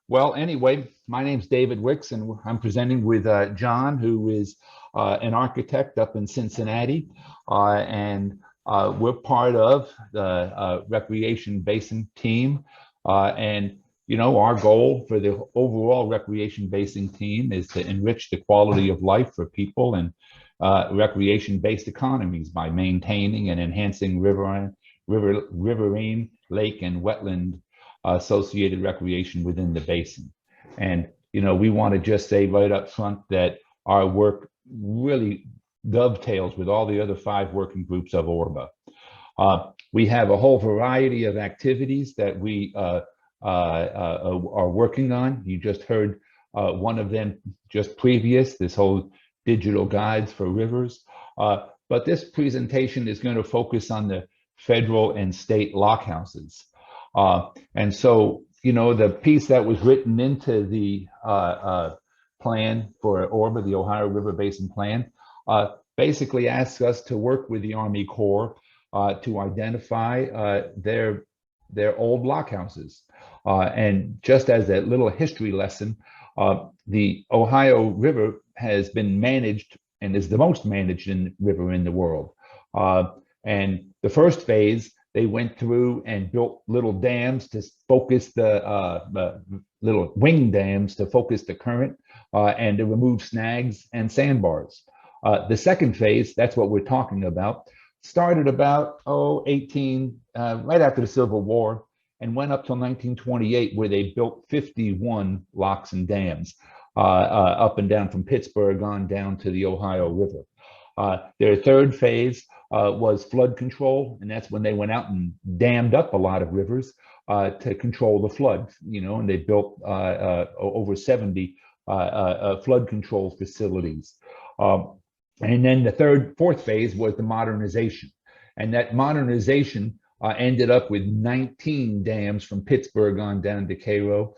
Well, anyway, my name's David Wicks, and I'm presenting with John, who is an architect up in Cincinnati, and we're part of the Recreation Basin team. And our goal for the overall Recreation Basin team is to enrich the quality of life for people and recreation-based economies by maintaining and enhancing riverine, lake, and wetland associated recreation within the basin. And, we want to just say right up front that our work really dovetails with all the other five working groups of ORBA. We have a whole variety of activities that we are working on. You just heard one of them just previous, this whole digital guides for rivers. But this presentation is going to focus on the federal and state lock houses. And so, the piece that was written into the plan for ORBA, the Ohio River Basin Plan, basically asks us to work with the Army Corps to identify their old lock houses. And just as a little history lesson, the Ohio River has been managed and is the most managed river in the world. And the first phase, they went through and built little dams to focus the little wing dams to focus the current and to remove snags and sandbars. The second phase, that's what we're talking about, started about 18 right after the Civil War and went up till 1928, where they built 51 locks and dams up and down from Pittsburgh on down to the Ohio River. Their third phase was flood control, and that's when they went out and dammed up a lot of rivers to control the flood, and they built over 70 flood control facilities. And then the fourth phase was the modernization. And that modernization ended up with 19 dams from Pittsburgh on down to Cairo.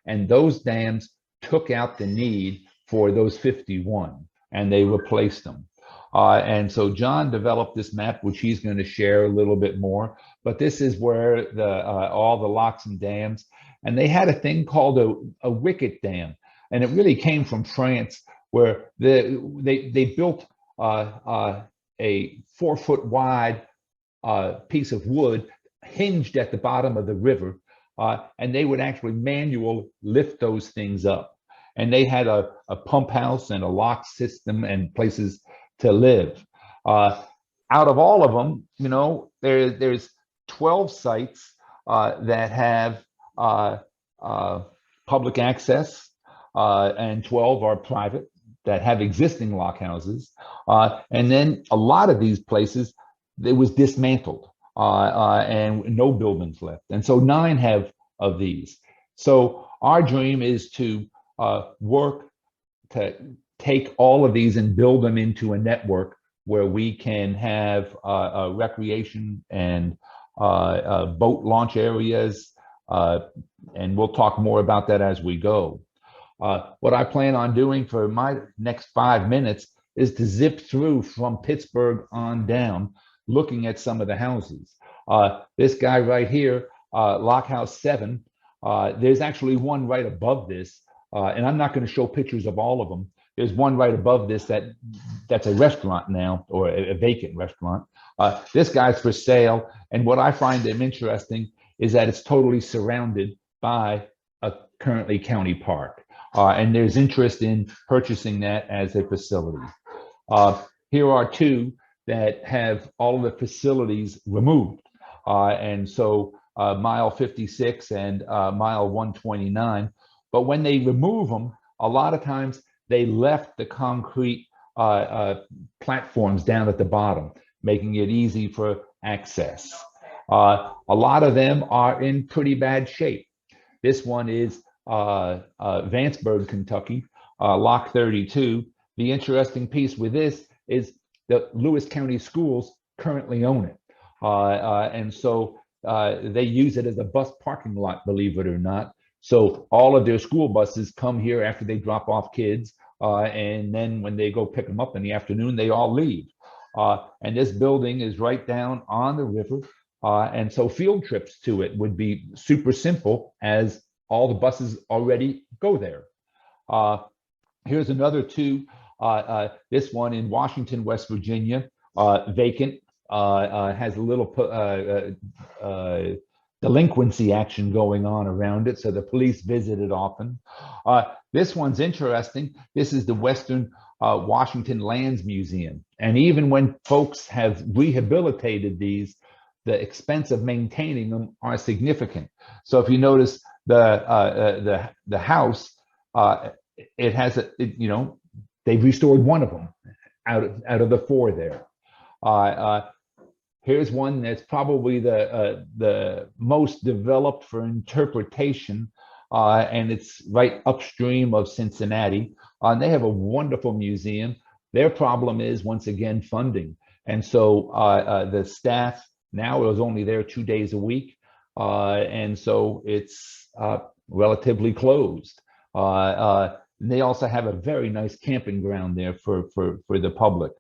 And those dams took out the need for those 51, and they replaced them. And so John developed this map, which he's going to share a little bit more. But this is where all the locks and dams, and they had a thing called a wicket dam, and it really came from France, where they built a 4-foot wide piece of wood hinged at the bottom of the river, and they would actually manually lift those things up. And they had a pump house and a lock system and places to live. Out of all of them, there's 12 sites that have public access, and 12 are private that have existing lock houses. And then a lot of these places, it was dismantled and no buildings left. And so 9 have of these. So our dream is to work to take all of these and build them into a network where we can have recreation and boat launch areas. And we'll talk more about that as we go. What I plan on doing for my next 5 minutes is to zip through from Pittsburgh on down, looking at some of the houses. This guy right here, Lock House 7, there's actually one right above this, and I'm not going to show pictures of all of them. There's one right above this that's a restaurant now, or a vacant restaurant. This guy's for sale, and what I find them interesting is that it's totally surrounded by a currently county park. And there's interest in purchasing that as a facility. Here are 2 that have all of the facilities removed. And so mile 56 and mile 129. But when they remove them, a lot of times they left the concrete platforms down at the bottom, making it easy for access. A lot of them are in pretty bad shape. This one is Vanceburg, Kentucky, Lock 32. The interesting piece with this is the Lewis County Schools currently own it. And so they use it as a bus parking lot, believe it or not. So all of their school buses come here after they drop off kids. And then when they go pick them up in the afternoon, they all leave. And this building is right down on the river. And so field trips to it would be super simple, as all the buses already go there. Here's another two. This one in Washington, West Virginia, vacant, has a little delinquency action going on around it, so the police visit it often. This one's interesting. This is the Western Washington Lands Museum. And even when folks have rehabilitated these, the expense of maintaining them are significant. So if you notice the house, it has they've restored one of them out of the four there. Here's one that's probably the most developed for interpretation, and it's right upstream of Cincinnati. And they have a wonderful museum. Their problem is, once again, funding. And so the staff now is only there 2 days a week, and so it's relatively closed. They also have a very nice camping ground there for the public.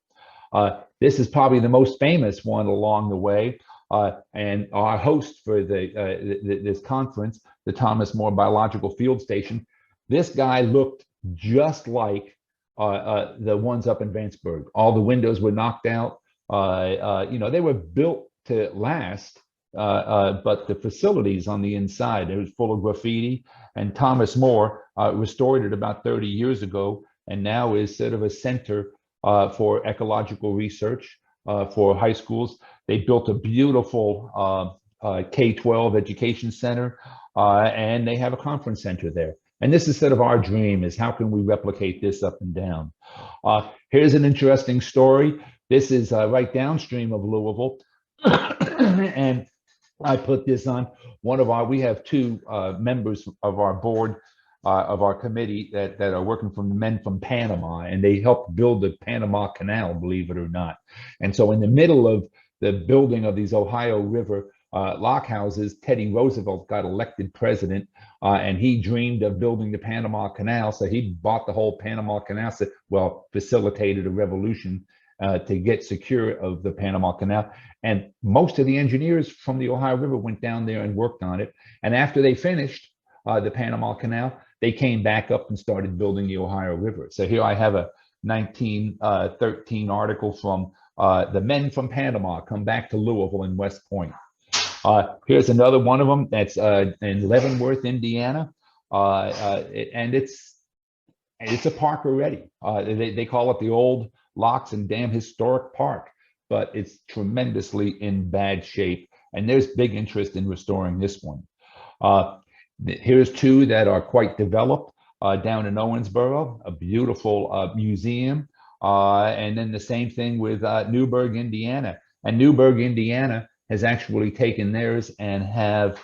This is probably the most famous one along the way, and our host for this conference, the Thomas More Biological Field Station. This guy looked just like the ones up in Vanceburg. All the windows were knocked out. They were built to last, but the facilities on the inside, it was full of graffiti. And Thomas More restored it about 30 years ago, and now is sort of a center for ecological research for high schools. They built a beautiful K-12 education center, and they have a conference center there. And this is sort of our dream, is how can we replicate this up and down? Here's an interesting story. This is right downstream of Louisville. And I put this on we have two members of our board, of our committee that are working from the men from Panama, and they helped build the Panama Canal, believe it or not. And so in the middle of the building of these Ohio River lock houses, Teddy Roosevelt got elected president, and he dreamed of building the Panama Canal. So he bought the whole Panama Canal, facilitated a revolution to get secure of the Panama Canal. And most of the engineers from the Ohio River went down there and worked on it. And after they finished the Panama Canal, they came back up and started building the Ohio River. So here I have a 1913 article from the men from Panama come back to Louisville and West Point. Here's another one of them that's in Leavenworth, Indiana. And it's a park already. They call it the Old Locks and Dam Historic Park, but it's tremendously in bad shape. And there's big interest in restoring this one. Here's two that are quite developed down in Owensboro, a beautiful museum. And then the same thing with Newburgh, Indiana. And Newburgh, Indiana has actually taken theirs and have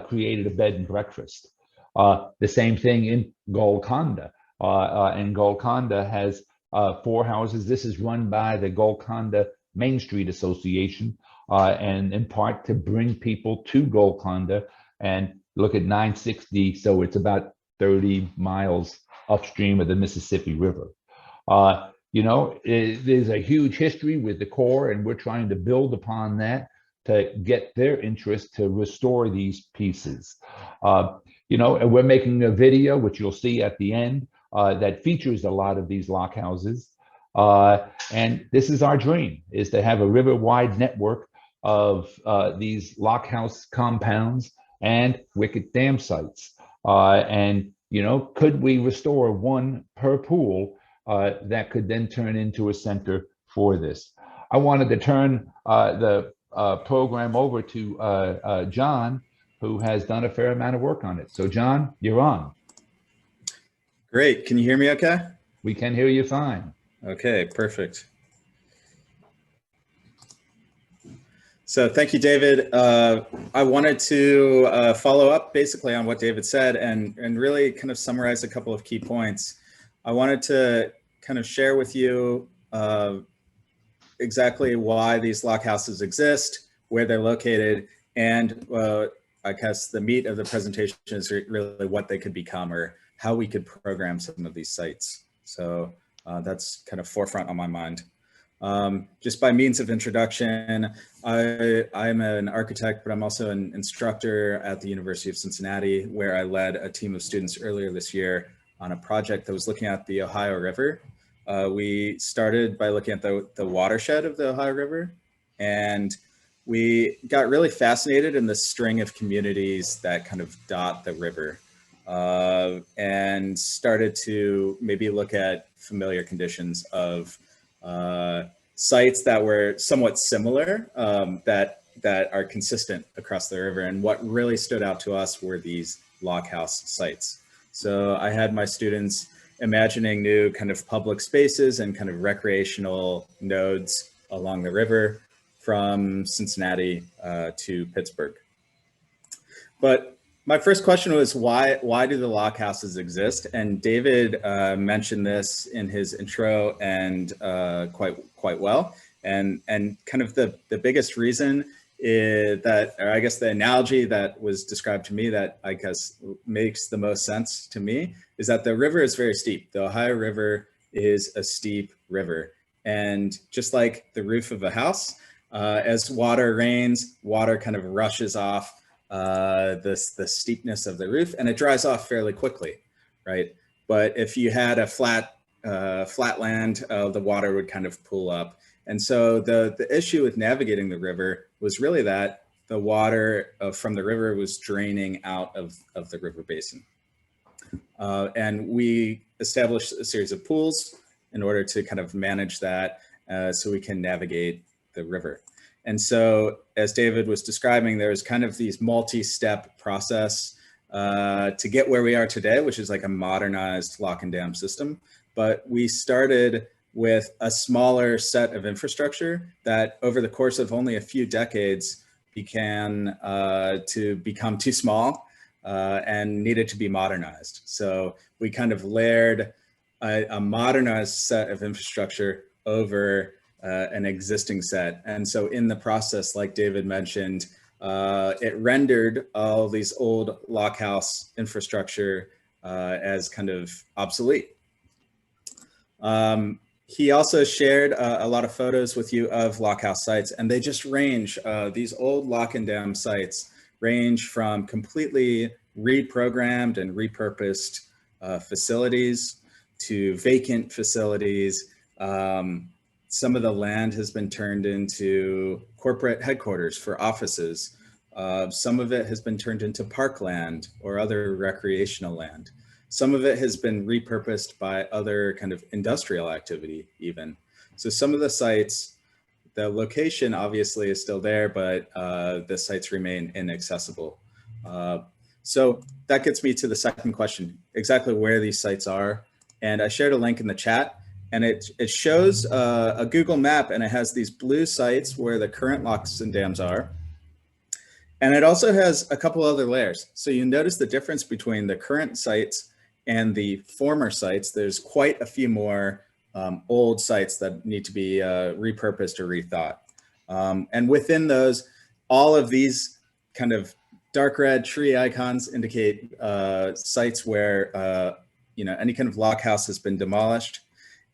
created a bed and breakfast. The same thing in Golconda. And Golconda has 4 houses. This is run by the Golconda Main Street Association, and in part to bring people to Golconda. And look at 960, so it's about 30 miles upstream of the Mississippi River. There's a huge history with the Corps, and we're trying to build upon that to get their interest to restore these pieces. And we're making a video, which you'll see at the end, that features a lot of these lock houses. And this is our dream, is to have a river-wide network of these lock house compounds and wicket dam sites. Could we restore one per pool that could then turn into a center for this? I wanted to turn the program over to John, who has done a fair amount of work on it. So John, you're on. Great. Can you hear me okay? We can hear you fine. Okay, perfect. So thank you, David. I wanted to follow up basically on what David said and really kind of summarize a couple of key points. I wanted to kind of share with you exactly why these lock houses exist, where they're located, and I guess the meat of the presentation is really what they could become or how we could program some of these sites. So that's kind of forefront on my mind. Just by means of introduction, I'm an architect, but I'm also an instructor at the University of Cincinnati, where I led a team of students earlier this year on a project that was looking at the Ohio River. We started by looking at the watershed of the Ohio River, and we got really fascinated in the string of communities that kind of dot the river, and started to maybe look at familiar conditions of sites that were somewhat similar, that are consistent across the river. And what really stood out to us were these lock house sites. So I had my students imagining new kind of public spaces and kind of recreational nodes along the river from Cincinnati to Pittsburgh. But my first question was why do the lock houses exist? And David mentioned this in his intro and quite well. And kind of the biggest reason is that, or I guess the analogy that was described to me that I guess makes the most sense to me, is that the river is very steep. The Ohio River is a steep river. And just like the roof of a house, as water rains, water kind of rushes off the steepness of the roof, and it dries off fairly quickly, right? But if you had a flat land, the water would kind of pool up. And so the issue with navigating the river was really that the water from the river was draining out of the river basin. And we established a series of pools in order to kind of manage that so we can navigate the river. And so, as David was describing, there's kind of these multi-step process to get where we are today, which is like a modernized lock and dam system. But we started with a smaller set of infrastructure that over the course of only a few decades began to become too small and needed to be modernized. So we kind of layered a modernized set of infrastructure over an existing set. And so in the process, like David mentioned, it rendered all these old lock house infrastructure as kind of obsolete. He also shared a lot of photos with you of lock house sites, and they just range, these old lock and dam sites range from completely reprogrammed and repurposed facilities to vacant facilities. Some of the land has been turned into corporate headquarters for offices. Some of it has been turned into parkland or other recreational land. Some of it has been repurposed by other kind of industrial activity even. So some of the sites, the location obviously is still there, but the sites remain inaccessible. So that gets me to the second question, exactly where these sites are. And I shared a link in the chat. And it shows a Google map, and it has these blue sites where the current locks and dams are. And it also has a couple other layers. So you notice the difference between the current sites and the former sites. There's quite a few more old sites that need to be repurposed or rethought. And within those, all of these kind of dark red tree icons indicate sites where any kind of lock house has been demolished.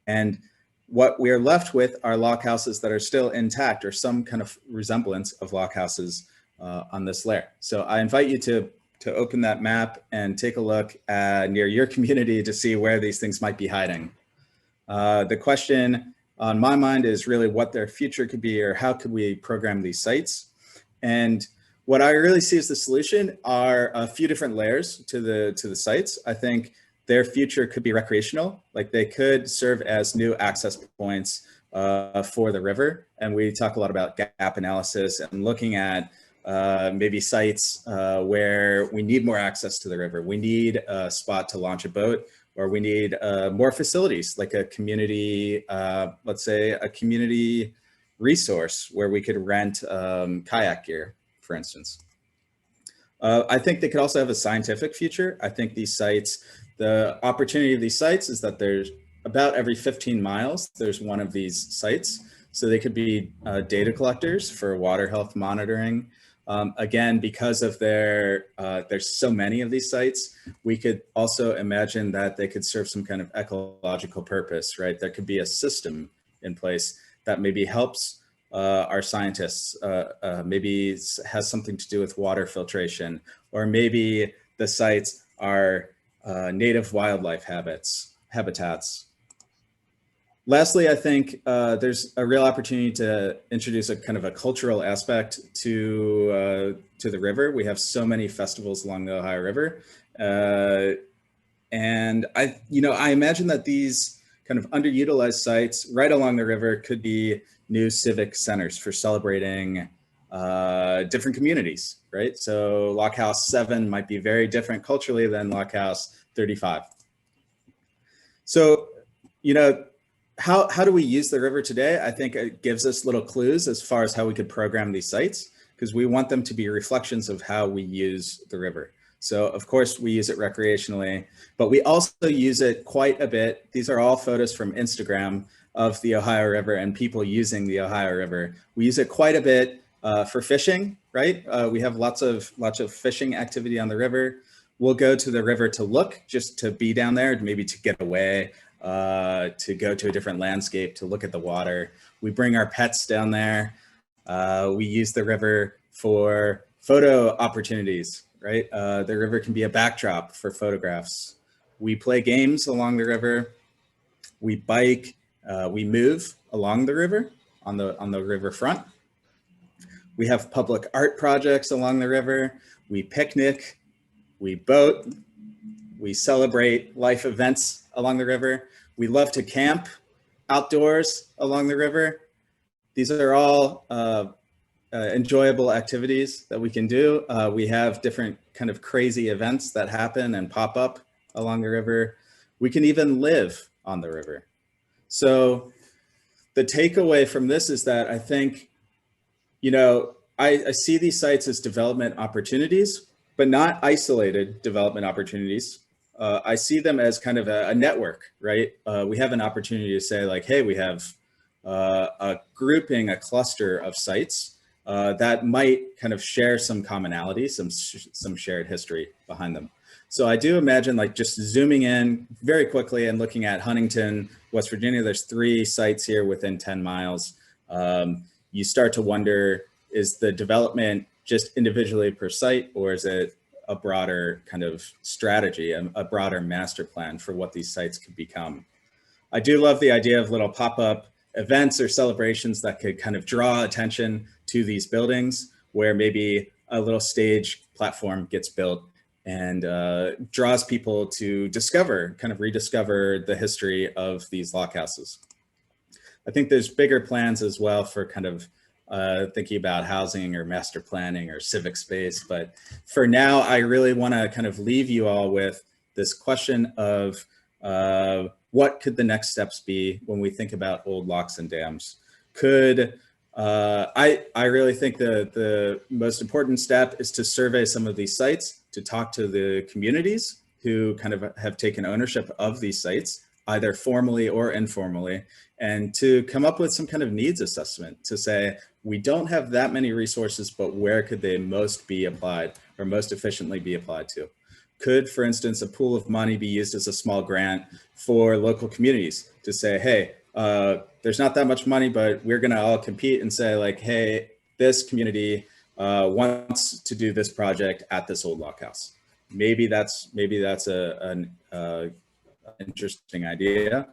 And what we are left with are lock houses that are still intact or some kind of resemblance of lock houses on this layer. So I invite you to open that map and take a look near your community to see where these things might be hiding. The question on my mind is really what their future could be, or how could we program these sites? And what I really see as the solution are a few different layers to the sites. I think their future could be recreational, like they could serve as new access points for the river. And we talk a lot about gap analysis and looking at maybe sites where we need more access to the river. We need a spot to launch a boat, or we need more facilities like a community, let's say a community resource where we could rent kayak gear, for instance. I think they could also have a scientific future. I think these sites, the opportunity of these sites is that there's about every 15 miles, there's one of these sites. So they could be data collectors for water health monitoring. Again, because of there's so many of these sites, we could also imagine that they could serve some kind of ecological purpose, right? There could be a system in place that maybe helps our scientists, maybe has something to do with water filtration, or maybe the sites are native wildlife habitats. Lastly, I think there's a real opportunity to introduce a kind of a cultural aspect to the river. We have so many festivals along the Ohio River, and I imagine that these kind of underutilized sites right along the river could be new civic centers for celebrating different communities, right? So Lock House 7 might be very different culturally than Lock House 35. So, how do we use the river today? I think it gives us little clues as far as how we could program these sites, because we want them to be reflections of how we use the river. So of course we use it recreationally, but we also use it quite a bit. These are all photos from Instagram of the Ohio River and people using the Ohio River. We use it quite a bit for fishing, right? We have lots of fishing activity on the river. We'll go to the river to look, just to be down there, maybe to get away, to go to a different landscape, to look at the water. We bring our pets down there. We use the river for photo opportunities, right? The river can be a backdrop for photographs. We play games along the river. We bike, we move along the river on the river front. We have public art projects along the river. We picnic, we boat, we celebrate life events along the river. We love to camp outdoors along the river. These are all enjoyable activities that we can do. We have different kind of crazy events that happen and pop up along the river. We can even live on the river. So the takeaway from this is that I think, I see these sites as development opportunities, but not isolated development opportunities. I see them as kind of a network, right? We have an opportunity to say like, hey, we have a grouping, a cluster of sites that might kind of share some commonality, some shared history behind them. So I do imagine like just zooming in very quickly and looking at Huntington, West Virginia, there's 3 sites here within 10 miles. You start to wonder, is the development just individually per site, or is it a broader kind of strategy, a broader master plan for what these sites could become? I do love the idea of little pop-up events or celebrations that could kind of draw attention to these buildings, where maybe a little stage platform gets built and draws people to kind of rediscover the history of these lock houses. I think there's bigger plans as well for kind of thinking about housing or master planning or civic space. But for now, I really want to kind of leave you all with this question of what could the next steps be when we think about old locks and dams? I really think the most important step is to survey some of these sites, to talk to the communities who kind of have taken ownership of these sites, either formally or informally, and to come up with some kind of needs assessment to say, we don't have that many resources, but where could they most be applied or most efficiently be applied to? Could, for instance, a pool of money be used as a small grant for local communities to say, hey, there's not that much money, but we're gonna all compete and say like, hey, this community wants to do this project at this old lock house. Maybe that's an interesting idea.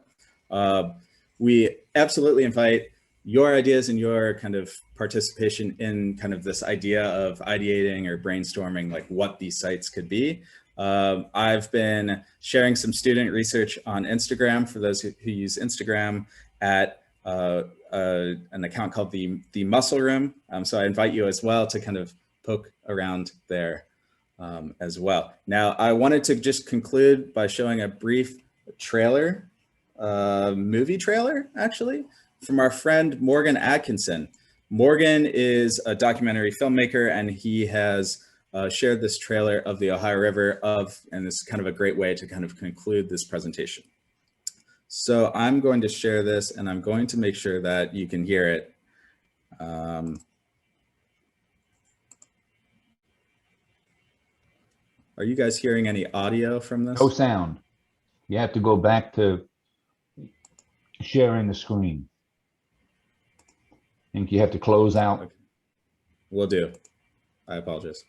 We absolutely invite your ideas and your kind of participation in kind of this idea of ideating or brainstorming like what these sites could be. I've been sharing some student research on Instagram for those who use Instagram at an account called the Muscle Room. So I invite you as well to kind of poke around there as well. Now, I wanted to just conclude by showing a brief trailer, movie trailer actually, from our friend Morgan Atkinson. Morgan is a documentary filmmaker, and he has shared this trailer of the Ohio River and this is kind of a great way to kind of conclude this presentation. So I'm going to share this, and I'm going to make sure that you can hear it. Are you guys hearing any audio from this? No sound. You have to go back to sharing the screen. think you have to close out. Okay. Will do. I apologize.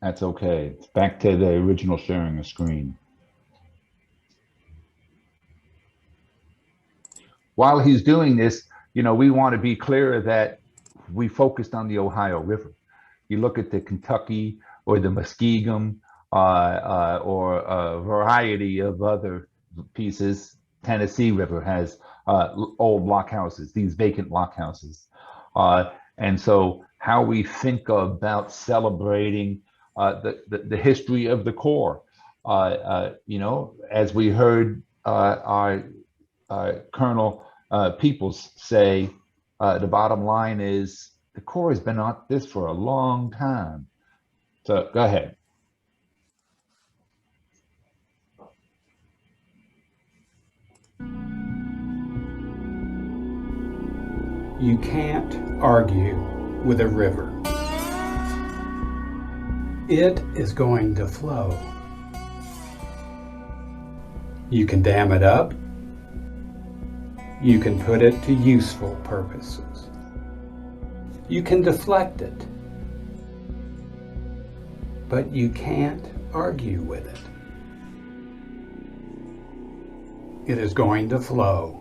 That's okay. It's back to the original sharing a screen. While he's doing this, we want to be clear that we focused on the Ohio River. You look at the Kentucky or the Muskegum or a variety of other pieces. Tennessee River has old blockhouses, these vacant blockhouses. And so how we think about celebrating the history of the Corps. As we heard our Colonel Peoples say, the bottom line is the Corps has been on this for a long time. So go ahead. You can't argue with a river. It is going to flow. You can dam it up. You can put it to useful purposes. You can deflect it. But you can't argue with it. It is going to flow.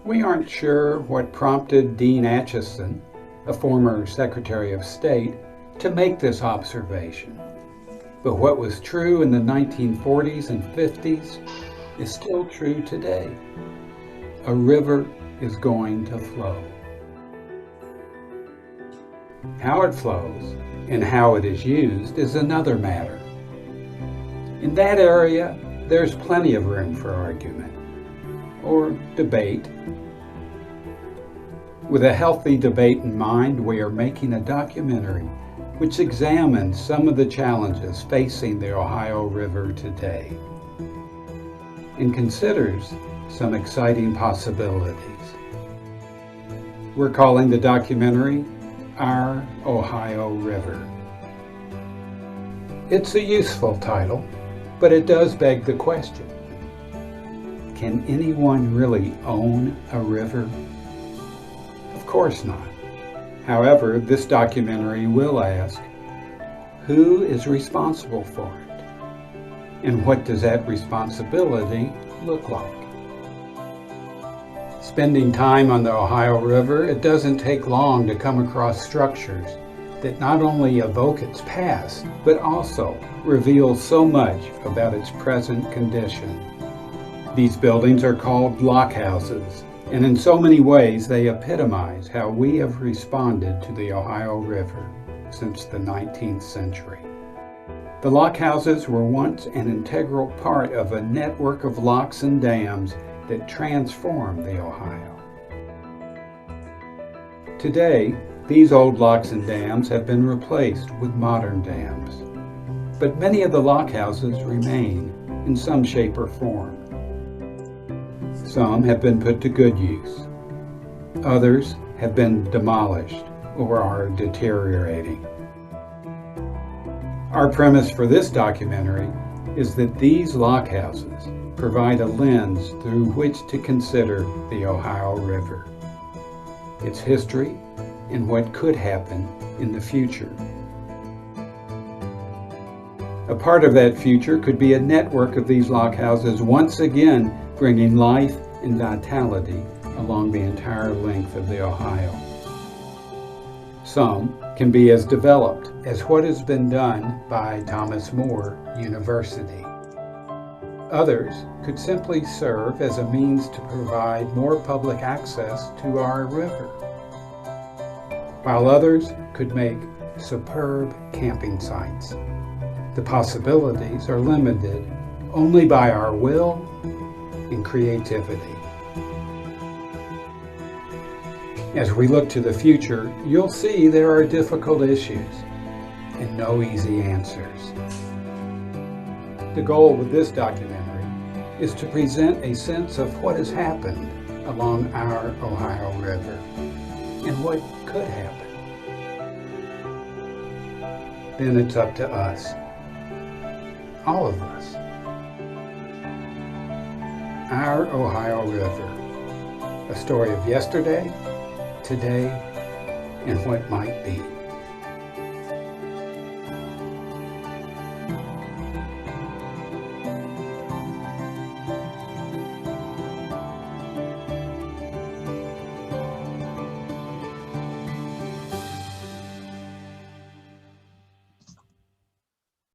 We aren't sure what prompted Dean Acheson, a former Secretary of State, to make this observation. But what was true in the 1940s and 50s is still true today. A river is going to flow. How it flows and how it is used is another matter. In that area, there's plenty of room for argument or debate. With a healthy debate in mind, we are making a documentary which examines some of the challenges facing the Ohio River today and considers some exciting possibilities. We're calling the documentary Our Ohio River. It's a useful title, but it does beg the question: can anyone really own a river? Of course not. However, this documentary will ask, who is responsible for it? And what does that responsibility look like? Spending time on the Ohio River, it doesn't take long to come across structures that not only evoke its past, but also reveal so much about its present condition. These buildings are called blockhouses, and in so many ways they epitomize how we have responded to the Ohio River since the 19th century. The lockhouses were once an integral part of a network of locks and dams that transformed the Ohio. Today, these old locks and dams have been replaced with modern dams, but many of the lockhouses remain in some shape or form. Some have been put to good use. Others have been demolished or are deteriorating. Our premise for this documentary is that these lockhouses provide a lens through which to consider the Ohio River, its history, and what could happen in the future. A part of that future could be a network of these lockhouses once again bringing life and vitality along the entire length of the Ohio. Some can be as developed as what has been done by Thomas More University. Others could simply serve as a means to provide more public access to our river, while others could make superb camping sites. The possibilities are limited only by our will and creativity. As we look to the future, you'll see there are difficult issues and no easy answers. The goal with this documentary is to present a sense of what has happened along our Ohio River and what could happen. Then it's up to us, all of us. Our Ohio River, a story of yesterday, today, and what might be.